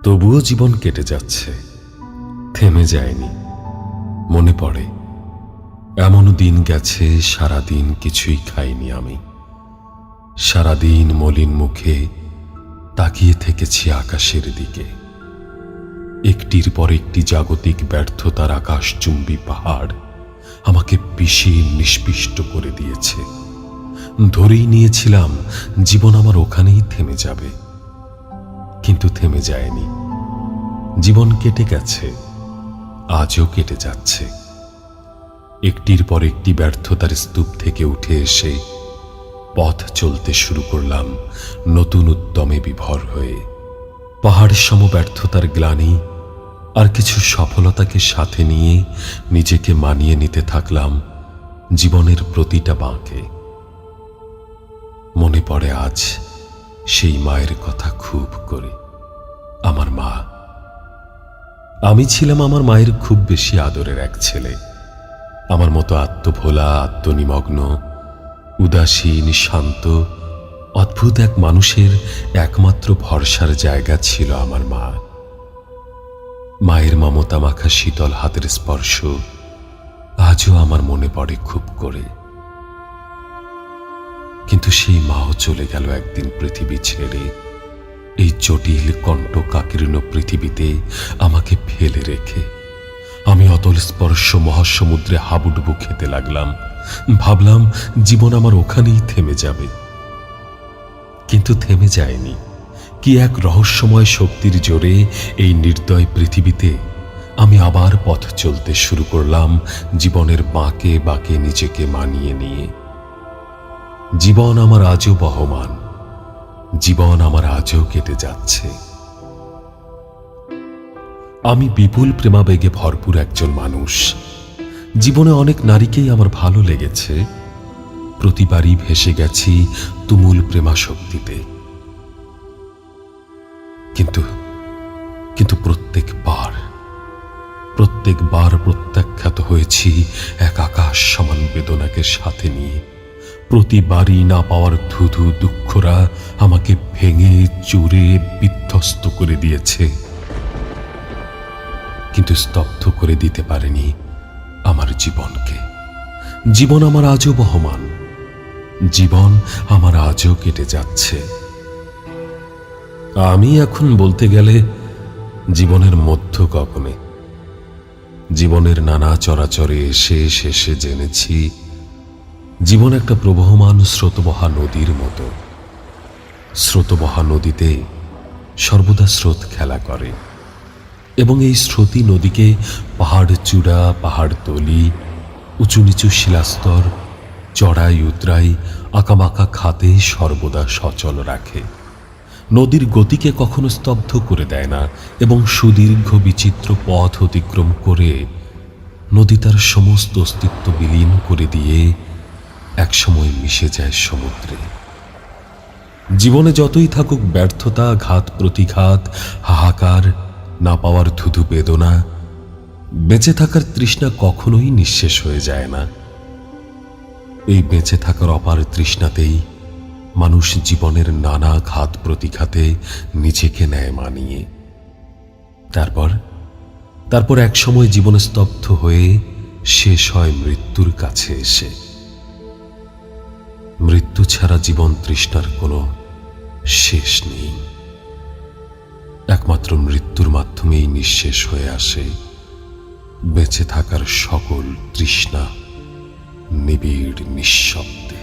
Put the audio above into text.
তবুও জীবন কেটে যাচ্ছে, থেমে যায়নি। মনে পড়ে এমন দিন গেছে, সারাদিন কিছুই খাইনি আমি। সারাদিন মলিন মুখে তাকিয়ে থেকেছি আকাশের দিকে। একটির পর একটি জাগতিক ব্যর্থতার আকাশচুম্বী পাহাড় আমাকে পিষে নিষ্পিষ্ট করে দিয়েছে। ধরেই নিয়েছিলাম জীবন আমার ওখানেই থেমে যাবে, কিন্তু থেমে যায়নি। জীবন কেটে গেছে, আজও কেটে যাচ্ছে। একটির পর একটি ব্যর্থতার স্তূপ থেকে উঠে এসে পথ চলতে শুরু করলাম নতুন উদ্যমে বিভোর হয়ে। পাহাড়ের সম ব্যর্থতার গ্লানি আর কিছু সফলতাকে সাথে নিয়ে নিজেকে মানিয়ে নিতে থাকলাম জীবনের প্রতিটা বাঁকে। মনে পড়ে আজ সেই মায়ের কথা খুব করে। আমার মা। আমি ছিলাম আমার মায়ের খুব বেশি আদরের এক ছেলে। আমার মতো আত্মভোলা, আত্মনিমগ্ন, উদাসীন, শান্ত, অদ্ভুত এক মানুষের একমাত্র ভরসার জায়গা ছিল আমার মা। মায়ের মমতা মাখা শীতল হাতের স্পর্শ আজও আমার মনে পড়ে খুব করে। কিন্তু সেই মাও চলে গেল একদিন পৃথিবী ছেড়ে। এই জটিল কণ্টকাকীর্ণ পৃথিবীতে আমাকে ফেলে রেখে আমি অতল স্পর্শ মহাসমুদ্রে হাবুডুবু খেতে লাগলাম। ভাবলাম জীবন আমার ওখানেই থেমে যাবে, কিন্তু থেমে যায়নি। কি এক রহস্যময় শক্তির জোরে এই নির্দয় পৃথিবীতে আমি আবার পথ চলতে শুরু করলাম জীবনের বাঁকে বাঁকে নিজেকে মানিয়ে নিয়ে। জীবন আমার আজও বহমান, জীবন আমার আজও কেটে যাচ্ছে। আমি বিপুল প্রেমাবেগে ভরপুর একজন মানুষ। জীবনে অনেক নারীকেই আমার ভালো লেগেছে। প্রতিবারই ভেসে গেছি তুমুল প্রেমাশক্তিতে। কিন্তু প্রত্যেকবার প্রত্যাখ্যাত হয়েছি এক আকাশ সমান বেদনাকে সাথে নিয়ে। প্রতিবারই না পাওয়ার ধুধু দুঃখরা আমাকে ভেঙে চুরে বিধ্বস্ত করে দিয়েছে, কিন্তু স্তব্ধ করে দিতে পারেনি আমার জীবনকে। জীবন আমার আজও বহমান, জীবন আমার আজও কেটে যাচ্ছে। আমি এখন বলতে গেলে জীবনের মধ্য গগনে, জীবনের নানা চরাচরে এসে শেষে জেনেছি জীবন একটা প্রবহমান স্রোতবহা নদীর মতো। স্রোতবহা নদীতে সর্বদা স্রোত খেলা করে, এবং এই স্রোতী নদীকে পাহাড় চূড়া, পাহাড় তলি, উঁচু নিচু শিলাস্তর, চড়াই উতরাই, আঁকাবাঁকা খাতে সর্বদা সচল রাখে। নদীর গতিকে কখনো স্তব্ধ করে দেয় না, এবং সুদীর্ঘ বিচিত্র পথ অতিক্রম করে নদী তার সমস্ত অস্তিত্ব বিলীন করে দিয়ে একসময় মিশে যায় সমুদ্রে। জীবনে যতই থাকুক ব্যর্থতা, ঘাত প্রতিঘাত, হাহাকার, না পাওয়ার ধুধু বেদনা, বেঁচে থাকার তৃষ্ণা কখনোই নিঃশেষ হয়ে যায় না। এই বেঁচে থাকার অপার তৃষ্ণাতেই মানুষ জীবনের নানা ঘাত প্রতিঘাতে নিজেকে নেয় মানিয়ে। তারপর এক সময় জীবন স্তব্ধ হয়ে শেষ হয় মৃত্যুর কাছে এসে। মৃত্যু ছাড়া জীবন তৃষ্ণার কোনো শেষ নেই। একমাত্র মৃত্যুর মাধ্যমেই নিঃশেষ হয়ে আসে বেঁচে থাকার সকল তৃষ্ণা নিবিড় নিঃশব্দে।